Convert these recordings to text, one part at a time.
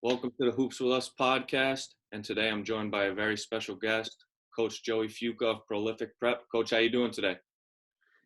Welcome to the Hoops With Us podcast, and today I'm joined by a very special guest, Coach Joey Fuca of Prolific Prep. Coach, how you doing today?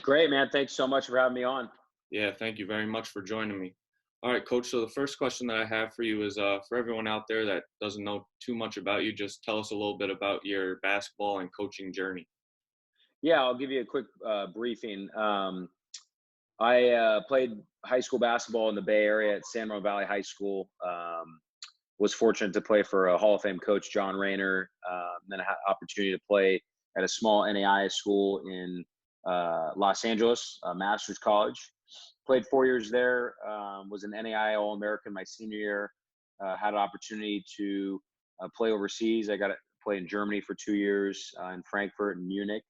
Great, man. Thanks so much for having me on. Yeah, thank you very much for joining me. All right, Coach, so the first question that I have for you is for everyone out there that doesn't know too much about you, just tell us a little bit about your basketball and coaching journey. Yeah, I'll give you a quick briefing. I played high school basketball in the Bay Area at San Ramon Valley High School. Was fortunate to play for a Hall of Fame coach, John Rayner. Then I had the opportunity to play at a small NAIA school in Los Angeles, Master's College. Played 4 years there, was an NAIA All-American my senior year. Had an opportunity to play overseas. I got to play in Germany for 2 years, in Frankfurt and Munich.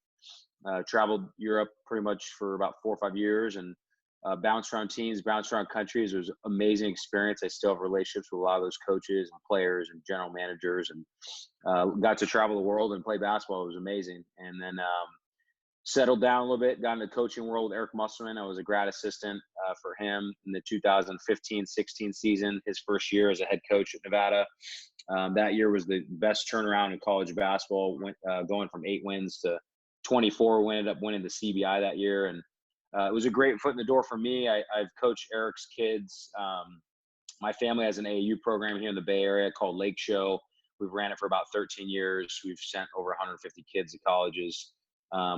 Traveled Europe pretty much for about 4 or 5 years and bounced around teams, bounced around countries. It was an amazing experience. I still have relationships with a lot of those coaches and players and general managers, and got to travel the world and play basketball. It was amazing. And then settled down a little bit, got into the coaching world with Eric Musselman. I was a grad assistant for him in the 2015-16 season, his first year as a head coach at Nevada. That year was the best turnaround in college basketball, going from 8 wins to 24. We ended up winning the CBI that year, and it was a great foot in the door for me. I've coached Eric's kids. My family has an AAU program here in the Bay Area called Lake Show. We've ran it for about 13 years. We've sent over 150 kids to colleges,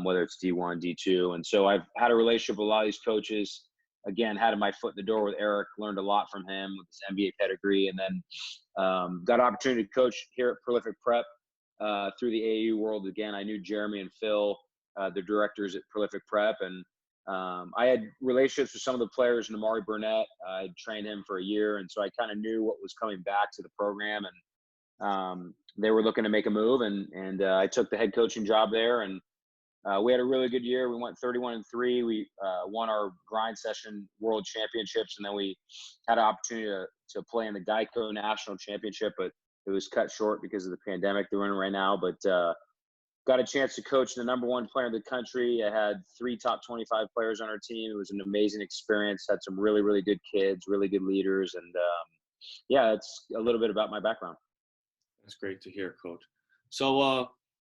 whether it's D1, D2. And so I've had a relationship with a lot of these coaches. Again, had my foot in the door with Eric, learned a lot from him with his NBA pedigree, and then got an opportunity to coach here at Prolific Prep through the AAU world. Again, I knew Jeremy and Phil, the directors at Prolific Prep, and I had relationships with some of the players, Namari Burnett. I trained him for a year, and so I kind of knew what was coming back to the program, and they were looking to make a move, and I took the head coaching job there, and we had a really good year. We went 31-3. We won our grind session world championships, and then we had an opportunity to play in the Geico National Championship, but it was cut short because of the pandemic they're in right now. But got a chance to coach the number 1 player in the country. I had 3 top 25 players on our team. It was an amazing experience. Had some really, really good kids, really good leaders. And yeah, it's a little bit about my background. That's great to hear, Coach. So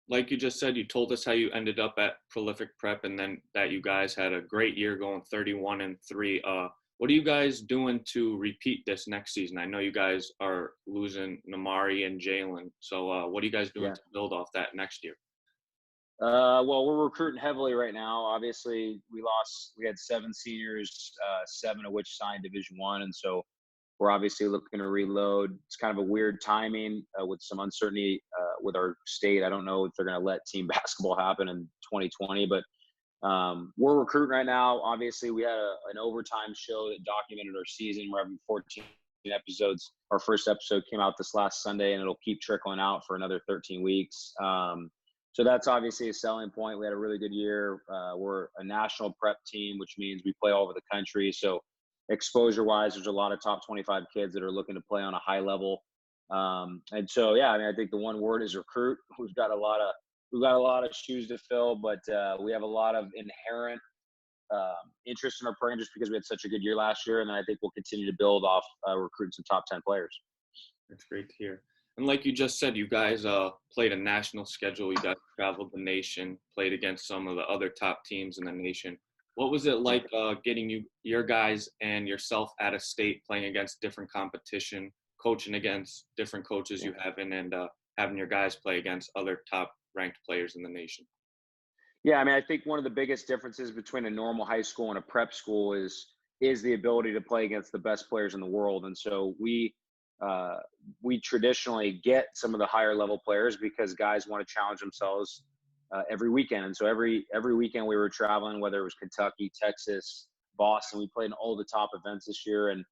like you just said, you told us how you ended up at Prolific Prep, and then that you guys had a great year going 31-3. What are you guys doing to repeat this next season? I know you guys are losing Namari and Jalen. So what are you guys doing to build off that next year? Well, we're recruiting heavily right now. Obviously, we had 7 seniors, 7 of which signed Division I, and so we're obviously looking to reload. It's kind of a weird timing with some uncertainty with our state. I don't know if they're going to let team basketball happen in 2020, but we're recruiting right now. Obviously, we had an overtime show that documented our season. We're having 14 episodes. Our first episode came out this last Sunday, and it'll keep trickling out for another 13 weeks. So that's obviously a selling point. We had a really good year. We're a national prep team, which means we play all over the country. So exposure-wise, there's a lot of top 25 kids that are looking to play on a high level. And so, yeah, I mean, I think the one word is recruit. We've got a lot of shoes to fill, but we have a lot of inherent interest in our program just because we had such a good year last year. And then I think we'll continue to build off recruiting some top 10 players. That's great to hear. And like you just said, you guys played a national schedule. You guys traveled the nation, played against some of the other top teams in the nation. What was it like getting your guys and yourself out of state, playing against different competition, coaching against different coaches you have in, and having your guys play against other top-ranked players in the nation? Yeah, I mean, I think one of the biggest differences between a normal high school and a prep school is the ability to play against the best players in the world. And so we traditionally get some of the higher level players because guys want to challenge themselves every weekend. And so every weekend we were traveling, whether it was Kentucky, Texas, Boston. We played in all the top events this year, and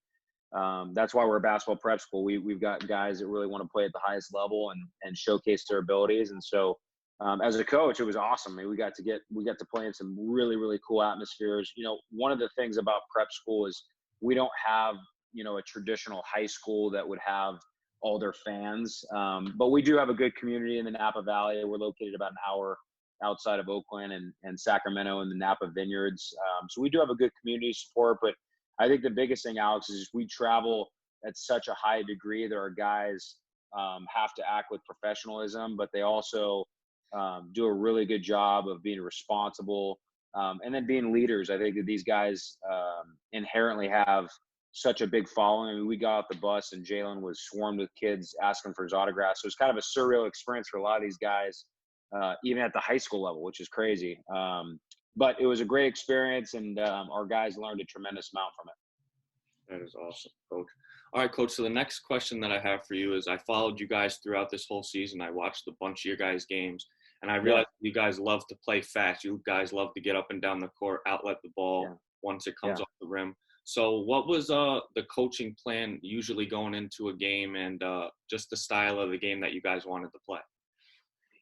that's why we're a basketball prep school. We've got guys that really want to play at the highest level and showcase their abilities. And so as a coach, it was awesome. I mean, we got to play in some really, really cool atmospheres. You know, one of the things about prep school is we don't have, you know, a traditional high school that would have all their fans. But we do have a good community in the Napa Valley. We're located about an hour outside of Oakland and Sacramento in the Napa Vineyards. So we do have a good community support, but I think the biggest thing, Alex, is we travel at such a high degree that our guys have to act with professionalism, but they also do a really good job of being responsible, and then being leaders. I think that these guys inherently have such a big following. I mean, we got off the bus and Jalen was swarmed with kids asking for his autograph. So it's kind of a surreal experience for a lot of these guys, even at the high school level, which is crazy. But it was a great experience, and our guys learned a tremendous amount from it. That is awesome, Coach. All right, Coach. So the next question that I have for you is, I followed you guys throughout this whole season. I watched a bunch of your guys' games, and I Yeah, realized you guys love to play fast. You guys love to get up and down the court, outlet the ball yeah, once it comes yeah. off the rim. So what was the coaching plan usually going into a game, and just the style of the game that you guys wanted to play?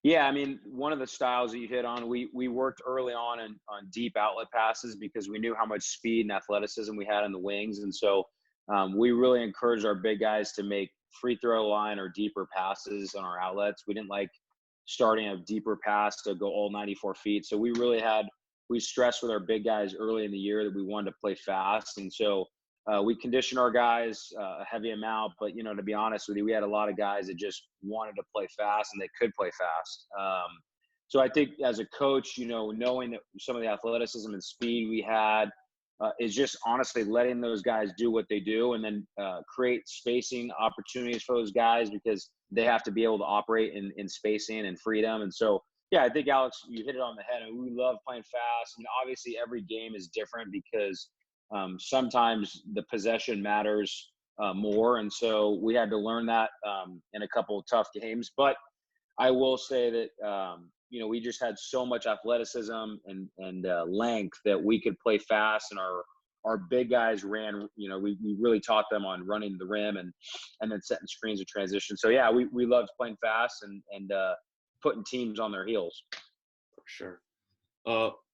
Yeah, I mean, one of the styles that you hit on, we worked early on deep outlet passes because we knew how much speed and athleticism we had in the wings, and so we really encouraged our big guys to make free throw line or deeper passes on our outlets. We didn't like starting a deeper pass to go all 94 feet, so we stressed with our big guys early in the year that we wanted to play fast, and so we conditioned our guys a heavy amount. But to be honest with you, we had a lot of guys that just wanted to play fast and they could play fast. So I think as a coach, knowing that some of the athleticism and speed we had is just honestly letting those guys do what they do, and then create spacing opportunities for those guys because they have to be able to operate in spacing and freedom. And so, yeah, I think Alex, you hit it on the head. And we love playing fast. And obviously, every game is different because sometimes the possession matters more, and so we had to learn that in a couple of tough games. But I will say that we just had so much athleticism and length that we could play fast, and our big guys ran. We really taught them on running the rim and then setting screens and transition. So yeah, we loved playing fast and putting teams on their heels. For sure.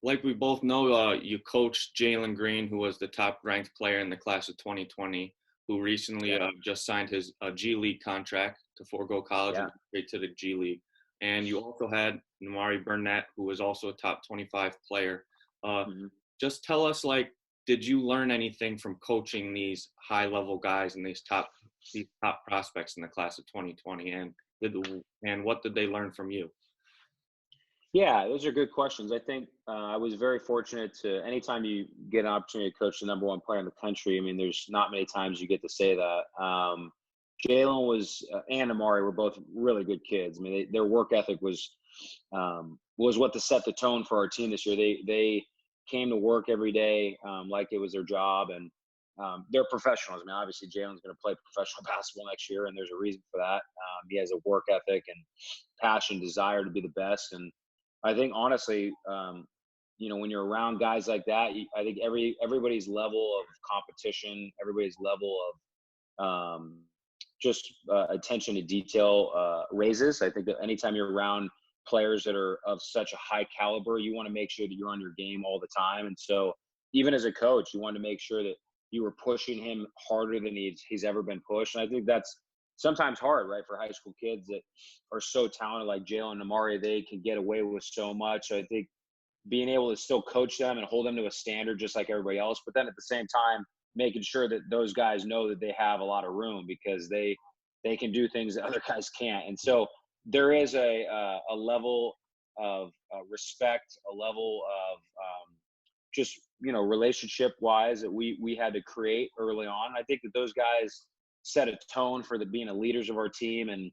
Like we both know, you coached Jalen Green, who was the top-ranked player in the class of 2020, who recently Yeah, just signed his G League contract to forego college and yeah. go straight to the G League. And you also had Namari Burnett, who was also a top 25 player. Mhm. Just tell us, did you learn anything from coaching these high-level guys and these top prospects in the class of 2020? And what did they learn from you? Yeah, those are good questions. I think I was very fortunate to anytime you get an opportunity to coach the number one player in the country. I mean, there's not many times you get to say that. Jalen and Amari were both really good kids. I mean, their work ethic was what to set the tone for our team this year. They came to work every day like it was their job, and they're professionals. I mean, obviously Jalen's going to play professional basketball next year, and there's a reason for that. He has a work ethic and passion, desire to be the best, and I think honestly, when you're around guys like that, I think everybody's level of competition, everybody's level of just attention to detail raises. I think that anytime you're around players that are of such a high caliber, you want to make sure that you're on your game all the time. And so, even as a coach, you want to make sure that you were pushing him harder than he's ever been pushed. And I think that's sometimes hard, right, for high school kids that are so talented like Jalen and Amari. They can get away with so much. So I think being able to still coach them and hold them to a standard just like everybody else, but then at the same time making sure that those guys know that they have a lot of room because they can do things that other guys can't. And so there is a level of respect, a level of just relationship wise that we had to create early on. I think that those guys set a tone for being the leaders of our team, and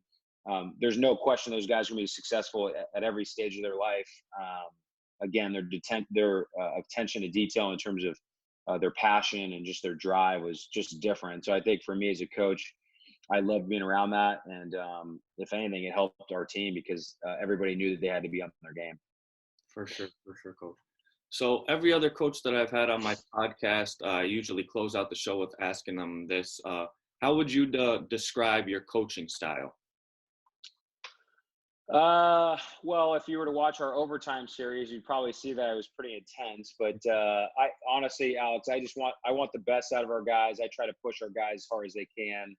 there's no question those guys are going to be successful at every stage of their life. Again, their attention to detail in terms of their passion and just their drive was just different. So I think for me as a coach, I loved being around that, and if anything, it helped our team because everybody knew that they had to be on their game. For sure, Coach. So every other coach that I've had on my podcast, I usually close out the show with asking them this. How would you describe your coaching style? Well, if you were to watch our overtime series, you'd probably see that it was pretty intense. But I honestly, Alex, I want the best out of our guys. I try to push our guys as hard as they can.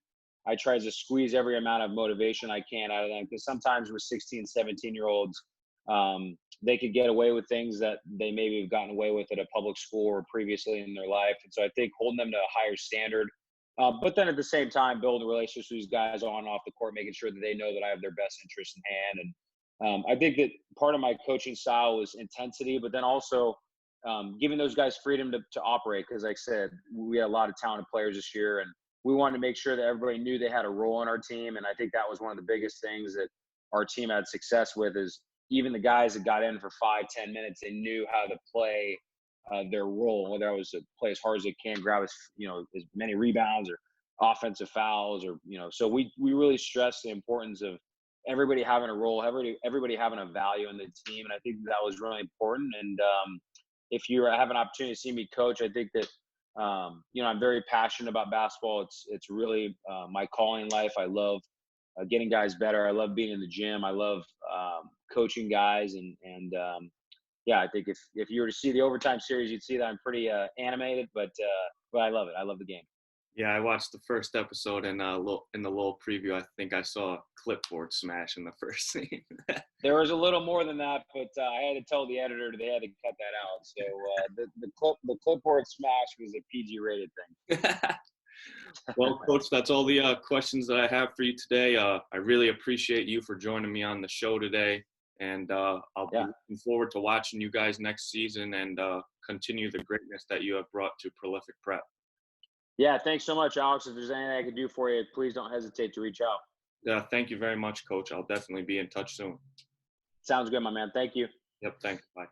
I try to squeeze every amount of motivation I can out of them because sometimes with 16, 17-year-olds, they could get away with things that they maybe have gotten away with at a public school or previously in their life. And so I think holding them to a higher standard But then at the same time, building relationships with these guys on and off the court, making sure that they know that I have their best interest in hand. And I think that part of my coaching style was intensity, but then also giving those guys freedom to operate. Because, like I said, we had a lot of talented players this year, and we wanted to make sure that everybody knew they had a role in our team. And I think that was one of the biggest things that our team had success with is even the guys that got in for 5-10 minutes, they knew how to play their role, whether I was to play as hard as they can, grab as many rebounds or offensive fouls, or so we really stress the importance of everybody having a role, everybody having a value in the team, and I think that was really important. And if you have an opportunity to see me coach, I think that I'm very passionate about basketball. It's really my calling in life. I love getting guys better. I love being in the gym. I love coaching guys, and yeah, I think if you were to see the overtime series, you'd see that I'm pretty animated, but I love it. I love the game. Yeah, I watched the first episode and in the little preview, I think I saw a clipboard smash in the first scene. There was a little more than that, but I had to tell the editor they had to cut that out. So the clipboard smash was a PG rated thing. Well, Coach, that's all the questions that I have for you today. I really appreciate you for joining me on the show today, and I'll be looking forward to watching you guys next season and continue the greatness that you have brought to Prolific Prep. Yeah, thanks so much, Alex. If there's anything I can do for you, please don't hesitate to reach out. Yeah, thank you very much, Coach. I'll definitely be in touch soon. Sounds good, my man. Thank you. Yep, thanks. Bye.